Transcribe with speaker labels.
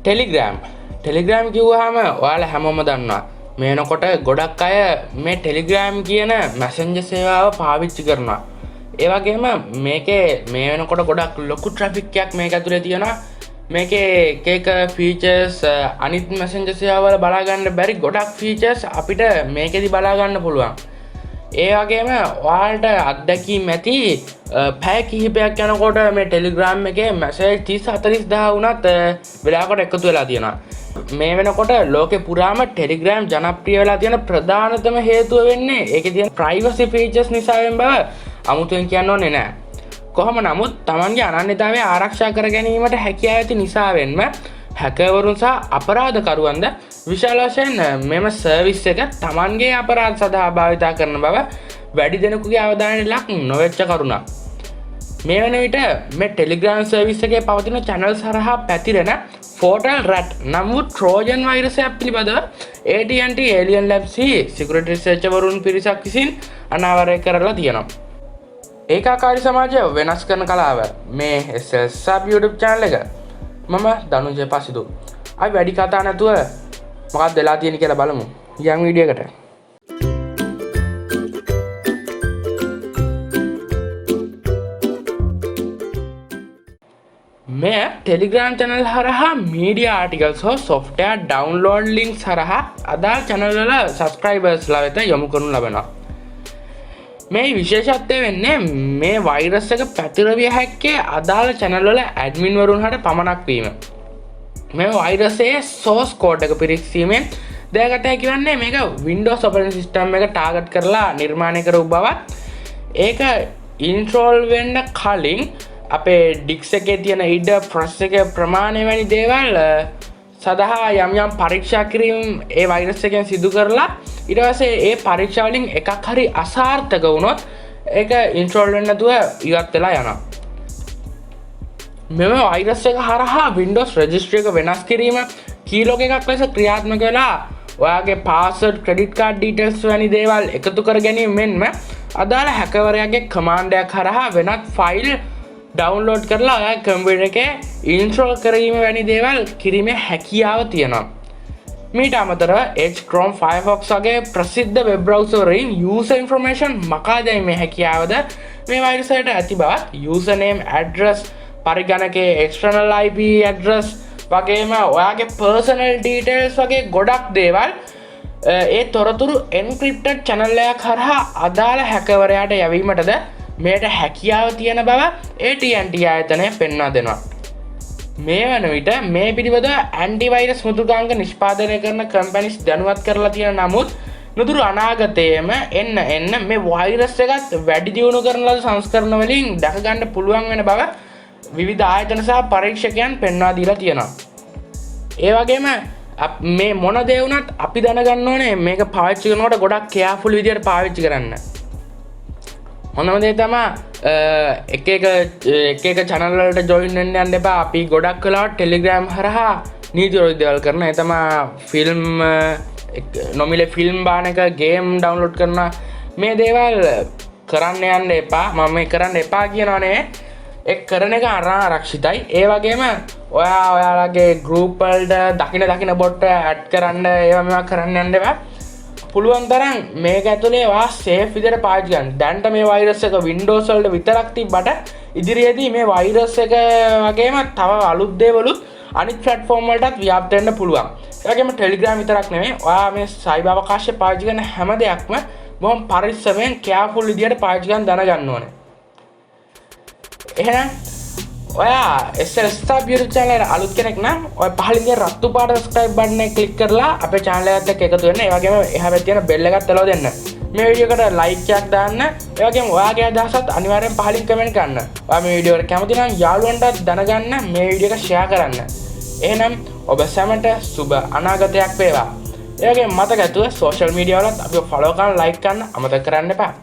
Speaker 1: Telegram කිව්වහම ඔයාලා හැමෝම දන්නවා මේ වෙනකොට ගොඩක් අය මේ ටෙලිග්‍රෑම් කියන මැසෙන්ජර් සේවාව පාවිච්චි කරනවා. ඒ වගේම මේකේ මේ වෙනකොට ගොඩක් ලොකු ට්‍රැෆික් එකක් මේක ඇතුලේ තියෙනවා. මේකේ එක ෆීචර්ස් අනිත් මැසෙන්ජර් සේවාවල බලා ගන්න බැරි ගොඩක් ෆීචර්ස් අපිට මේකෙදි බලා ගන්න පුළුවන්. ඒ වගේම ඔයාලට අත්දැකීම් ඇති පැය කිහිපයක් යනකොට මේ ටෙලිග්‍රෑම් එකේ මැසේජ් 30-40000 වුණත් වෙලාවකට එකතු වෙලා තියෙනවා. මේ වෙනකොට ලෝකේ පුරාම ටෙලිග්‍රෑම් ජනප්‍රිය වෙලා තියෙන ප්‍රධානතම හේතුව වෙන්නේ ඒකේ තියෙන ප්‍රයිවසි ෆීචර්ස් නිසාවෙන් බව අමුතුවෙන් කියන්න ඕනේ නැහැ. කොහොම නමුත් Tamanගේ අනන්‍යතාවය ආරක්ෂා කර ගැනීමට හැකියාව ඇති නිසාවෙන්ම හැකර්වරුන් සහ අපරාධකරුවන්ද විශාල වශයෙන් මෙම සර්විස් එක Tamanගේ අපරාධ සඳහා භාවිතා කරන බව වැඩි දෙනෙකුගේ අවධානයට ලක් නොවෙච්ච කරුණක්. මේ වෙන විට මේ ටෙලිග්‍රෑම් සර්විස් එකේ පවතින channel හරහා පැතිරෙන FatalRAT නම් වූ Trojan වෛරසයක් පිළිබඳව at&t Alien Labs security researcher වරුන් පිරිසක් විසින් අනාවරණය කරලා තියෙනවා. ඒකාකාරී සමාජය වෙනස් කරන කලාව මේ SLSUB YouTube channel එක මම දනුජය පසිදු. අපි වැඩි කතා නැතුව මොකක්ද වෙලා තියෙන්නේ කියලා බලමු. යම් වීඩියෝ එකට. මේ ටෙලිග්‍රෑම් channel හරහා media articles හෝ software download links හරහා අදාළ channel වල subscribers ලා වෙත යොමු කරනු ලබනවා. මේ විශේෂත්වය වෙන්නේ මේ වෛරස් එක පැතිරවිය හැක්කේ අදාළ channel වල admin වරුන් හට පමණක් වීම. මේ වෛරසයේ source code එක පිරික්සීමෙන් දැනගත හැකි වන්නේ මේක Windows operating system එක target කරලා නිර්මාණය කර වූ බවත් ඒක install වෙන්න කලින් අපේ ඩික්ස් එකේ තියෙන ඉඩ process එකේ ප්‍රමාණය වැනි දේවල් සඳහා යම් පරීක්ෂා කිරීම ඒ වෛරස් එකෙන් සිදු කරලා ඊට පස්සේ ඒ පරීක්ෂා වලින් එකක් හරි අසාර්ථක වුණොත් ඒක ඉන්ස්ටෝල් වෙන්න නැතුව ඉවත් වෙලා යනවා. මෙම වෛරස් එක හරහා Windows registry එක වෙනස් කිරීම කීලොග් එකක් ලෙස ක්‍රියාත්මක වෙලා ඔයාගේ password credit card details වැනි දේවල් එකතු කර ගැනීම මෙන්ම අදාළ හැකර්වරයාගේ command එකක් හරහා වෙනත් ෆයිල් ඩවුන්ලෝඩ් කරලා ඔයාගේ කම්පියුටර් එකේ ඉන්ස්ටෝල් කිරීම වැනි දේවල් කිරීමේ හැකියාව තියෙනවා. මීට අමතරව Edge, Chrome, Firefox වගේ ප්‍රසිද්ධ වෙබ් බ්‍රවුසර් වලින් user information මකා දැමීමේ හැකියාවද මේ වෛරස් වලට ඇති බවත් username, address, පරිගණකයේ external IP address වගේම ඔයාගේ personal details වගේ ගොඩක් දේවල් ඒ තොරතුරු encrypted channel එකක් හරහා අදාළ හැකර්වරයාට යැවීමටද මේට හැකියාව තියෙන බව at&t ආයතනය පෙන්වා දෙනවා. මේ වන විට මේ පිළිබඳව ඇන්ටිවෛරස් මෘදුකාංග නිෂ්පාදනය කරන කම්පැනිස් දැනුවත් කරලා තියෙන නමුත් නුදුරු අනාගතයේම එන්න මේ වෛරස් එකත් වැඩි දියුණු කරන ලද සංස්කරණ වලින් දැක ගන්න පුළුවන් වෙන බව විවිධ ආයතන සහ පරීක්ෂකයන් පෙන්වා දීලා තියෙනවා. ඒ වගේම මේ මොන දේ වුණත් අපි දැනගන්න ඕනේ මේක පාවිච්චි කරනකොට ගොඩක් කෙයාර්ෆුල් විදියට පාවිච්චි කරන්න. හොඳම දේ තමයි එක channel වලට join වෙන්න යන්න එපා. අපි ගොඩක් වෙලාවට Telegram හරහා නීති විරෝධී දේවල් කරන. ඒ තමයි ෆිල්ම් නොමිලේ ෆිල්ම් බාන එක, ගේම් ඩවුන්ලෝඩ් කරන මේ දේවල් කරන්න යන්න එපා. මම මේ කරන්න එපා කියනවනේ. ඒක කරන එක ආරක්ෂිතයි. ඒ වගේම ඔයාලගේ group වලට දකින බොට් ඇඩ් කරන්න ඒවා මේවා කරන්න යන්න එපා. පුළුවන් තරම් මේක ඇතුලේ වා සේෆ් විදිහට පාවිච්චි කරන්න. දැන්ට මේ වෛරස් එක Windows වලට විතරක් තිබ්බට ඉදිරියේදී මේ වෛරස් එක වගේම තව අලුත් දේවලුත් අනිත් platform වලටත් ව්‍යාප්ත වෙන්න පුළුවන්. ඒ වගේම Telegram විතරක් නෙමෙයි. ඔයා මේ cyber අවකාශය පාවිච්චි කරන හැම දෙයක්ම බොහොම පරිස්සමෙන් careful විදිහට පාවිච්චි කරන්න දැනගන්න ඕනේ. එහෙනම් ඔයා SLSUB YouTube channel එක අලුත් කෙනෙක් නම් ඔය පහළින් තියෙන රතු පාට subscribe button එක click කරලා අපේ channel එකත් එක්ක එකතු වෙන්න. ඒ වගේම එහා පැත්තේ තියෙන bell එකත් එලව දෙන්න. මේ වීඩියෝ එකට like එකක් දාන්න. ඒ වගේම ඔයාගේ අදහසත් අනිවාර්යෙන් පහළින් comment කරන්න. ඔයා මේ වීඩියෝ එකට කැමති නම් යාළුවන්ටත් දැනගන්න මේ වීඩියෝ එක share කරන්න. එහෙනම් ඔබ සැමට සුබ අනාගතයක් වේවා. ඒ වගේම මතක ඇතුව social media වලත් අපිව follow කරන්න like කරන්න අමතක කරන්න එපා.